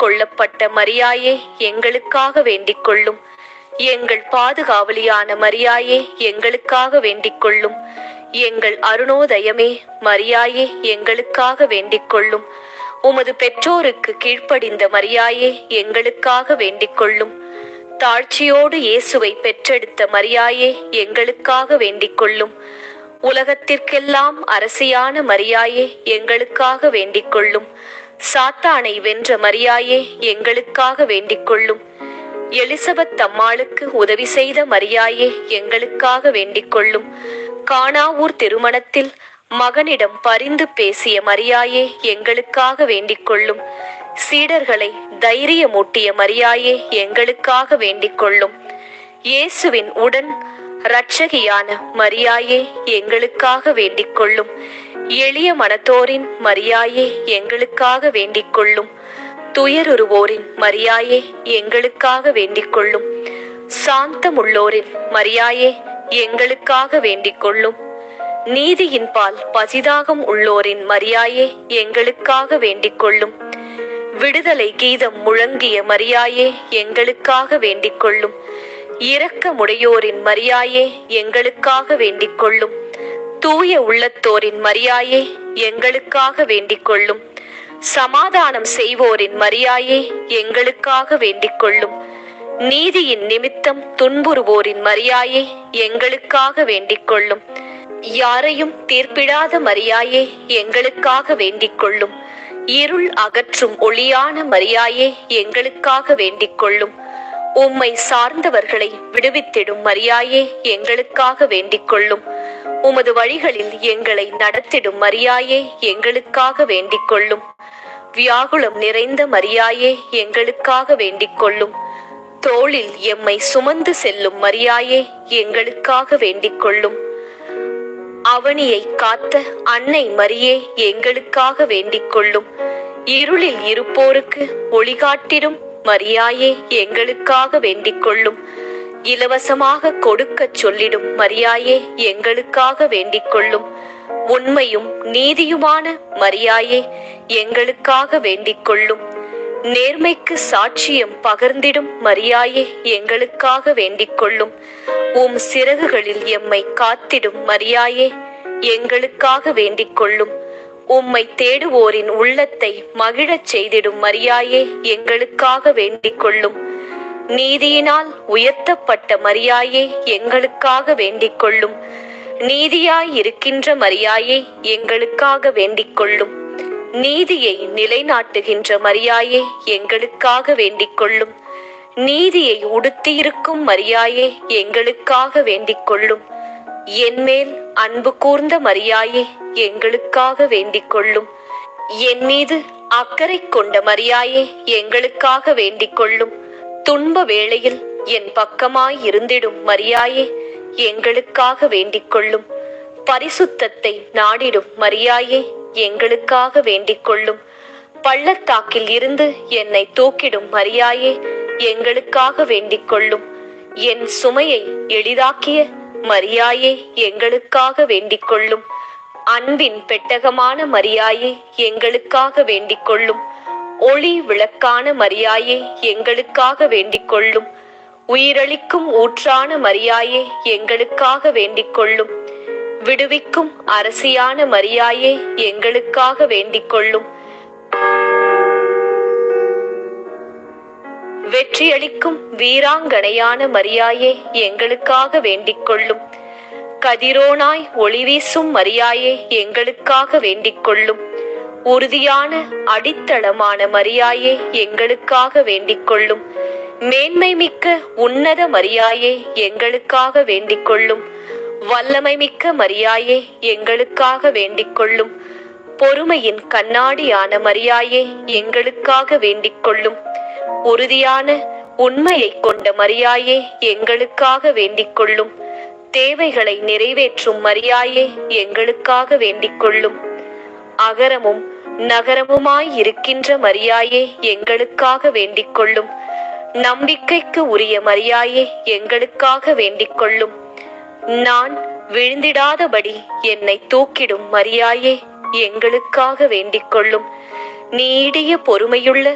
கொள்ளப்பட்ட மரியாயே, எங்களுக்காக வேண்டிக் கொள்ளும். எங்கள் பாதுகாவலியான மரியாயே, எங்களுக்காக வேண்டிக் கொள்ளும். எங்கள் அருணோதயமே மரியாயே, எங்களுக்காக வேண்டிக் கொள்ளும். உமது பெற்றோருக்கு கீழ்ப்படிந்த மரியாயே, எங்களுக்காக வேண்டிக் கொள்ளும். தாழ்ச்சியோடு இயேசுவை பெற்றெடுத்த மரியாயே, எங்களுக்காக வேண்டிக் கொள்ளும். உலகத்திற்கெல்லாம் அரசியான மரியாயே, எங்களுக்காக வேண்டிக் கொள்ளும். சாத்தானை வென்ற மரியாயே, எங்களுக்காக வேண்டிக் கொள்ளும். எலிசபெத் அம்மாளுக்கு உதவி செய்த மரியாயே, எங்களுக்காக வேண்டிக் கொள்ளும். கானாவூர் திருமணத்தில் மகனிடம் பரிந்து பேசிய மரியாயே, எங்களுக்காக வேண்டிக் கொள்ளும். சீடர்களை தைரியமூட்டிய மரியாயே, எங்களுக்காக வேண்டிக் கொள்ளும். இயேசுவின் உடன் இரட்சகியான மரியாயே, எங்களுக்காக வேண்டிக் கொள்ளும். எளிய மனத்தோரின் மரியாயே, எங்களுக்காக வேண்டிக் கொள்ளும். துயருவோரின் மரியாயே, எங்களுக்காக வேண்டிக் கொள்ளும். சாந்தமுள்ளோரின் மரியாயே, எங்களுக்காக வேண்டிக் கொள்ளும். நீதியின் பால் பசிதாகம் உள்ளோரின் மரியாயே, எங்களுக்காக வேண்டிக் கொள்ளும். விடுதலை கீதம் முழங்கிய மரியாயே, எங்களுக்காக வேண்டிக் கொள்ளும். இரக்கமுடையோரின் மரியாயே, எங்களுக்காக வேண்டிக் கொள்ளும். தூய உள்ளத்தோரின் மரியாயே, எங்களுக்காக வேண்டிக் கொள்ளும். சமாதானம் செய்வோரின் மரியாயே, எங்களுக்காக வேண்டிக் கொள்ளும். நீதியின் நிமித்தம் துன்புறுவோரின் மரியாயே, எங்களுக்காக வேண்டிக் கொள்ளும். யாரையும் தீர்ப்பிடாத மரியாயே, எங்களுக்காக வேண்டிக் கொள்ளும். இருள் அகற்றும் ஒளியான மரியாயே, எங்களுக்காக வேண்டிக் கொள்ளும். உம்மை சார்ந்தவர்களை விடுவித்திடும் மரியாயே, எங்களுக்காக வேண்டிக் கொள்ளும். உமது வழிகளில் எங்களை நடத்திடும் மரியாயே, எங்களுக்காக வேண்டிக் கொள்ளும். வியாகுலம் நிறைந்த மரியாயே, எங்களுக்காக வேண்டிக் கொள்ளும். தோளில் எம்மை சுமந்து செல்லும் மரியாயே, எங்களுக்காக வேண்டிக் கொள்ளும். அவனியை காத்த அன்னை மரியே, எங்களுக்காக வேண்டிக் கொள்ளும். இருளில் இருப்போருக்கு ஒளிகாட்டிடும் மரியாயே, எங்களுக்காக வேண்டிக் கொள்ளும். இலவசமாக கொடுக்கச் சொல்லிடும் மரியாயே, எங்களுக்காக வேண்டிக் கொள்ளும். உண்மையும் நீதியுமான மரியாயே, எங்களுக்காக வேண்டிக் கொள்ளும். நேர்மைக்கு சாட்சியம் பகர்ந்திடும் மரியாயே, எங்களுக்காக வேண்டிக் கொள்ளும். உம் சிறகுகளில் எம்மை காத்திடும் மரியாயே, எங்களுக்காக வேண்டிக் கொள்ளும். உம்மை தேடுவோரின் உள்ளத்தை மகிழச் செய்திடும் மரியாயே, எங்களுக்காக வேண்டிக் கொள்ளும். நீதியினால் உயர்த்தப்பட்ட மரியாயே, எங்களுக்காக வேண்டிக் கொள்ளும். நீதியாய் இருக்கின்ற மரியாயே, எங்களுக்காக வேண்டிக் கொள்ளும். நீதியை நிலைநாட்டுகின்ற மரியாயே, எங்களுக்காக வேண்டிக் கொள்ளும். நீதியை உடுத்தியிருக்கும் மரியாயே, எங்களுக்காக வேண்டிக் கொள்ளும். என்மேல் அன்பு கூர்ந்த மரியாயே, எங்களுக்காக வேண்டிக் கொள்ளும். என் மீது அக்கறை கொண்ட மரியாயே, எங்களுக்காக வேண்டிக் கொள்ளும். துன்ப வேளையில் என் பக்கமாய் இருந்திடும் மரியாயே, எங்களுக்காக வேண்டிக் கொள்ளும். பரிசுத்தத்தை நாடிடும் மரியாயே, எங்களுக்காக வேண்டிக் கொள்ளும். பள்ளத்தாக்கில் இருந்து என்னை தூக்கிடும் மரியாயே, எங்களுக்காக வேண்டிக் கொள்ளும். என் சுமையை எளிதாக்கிய மரியாயே, எங்களுக்காக வேண்டிக் கொள்ளும். அன்பின் பெட்டகமான மரியாயே, எங்களுக்காக வேண்டிக் கொள்ளும். ஒளி விளக்கான மரியாயே, எங்களுக்காக வேண்டிக் கொள்ளும். உயிரளிக்கும் ஊற்றான மரியாயே, எங்களுக்காக வேண்டிக் கொள்ளும். விடுவிக்கும் அரசியான மரியாயே, எங்களுக்காக வேண்டிக் கொள்ளும். வெற்றியளிக்கும் வீராங்கனையான மரியாயே, எங்களுக்காக வேண்டிக் கொள்ளும். கதிரோனாய் ஒளி வீசும் மரியாயே, எங்களுக்காக வேண்டிக் கொள்ளும். உறுதியான அடித்தளமான மரியாயே, எங்களுக்காக வேண்டிக் கொள்ளும். மேன்மை மிக்க உன்னத மரியாயே, எங்களுக்காக வேண்டிக் கொள்ளும். வல்லமை மிக்க மரியாயே, எங்களுக்காக வேண்டிக் கொள்ளும். பொறுமையின் கண்ணாடியான மரியாயே, எங்களுக்காக வேண்டிக் கொள்ளும். உறுதியான உண்மையை கொண்ட மரியாயே, எங்களுக்காக வேண்டிக் கொள்ளும். தேவைகளை நிறைவேற்றும் மரியாயே, எங்களுக்காக வேண்டிக் கொள்ளும். அகரமும் நகரமுமாய் இருக்கின்ற மரியாயே, எங்களுக்காக வேண்டிக் கொள்ளும். நம்பிக்கைக்கு உரிய மரியாயே, எங்களுக்காக வேண்டிக் கொள்ளும். நான் விழுந்திடாதபடி என்னை தூக்கிடும் மரியாயே, எங்களுக்காக வேண்டிக் கொள்ளும். நீடிய பொறுமையுள்ள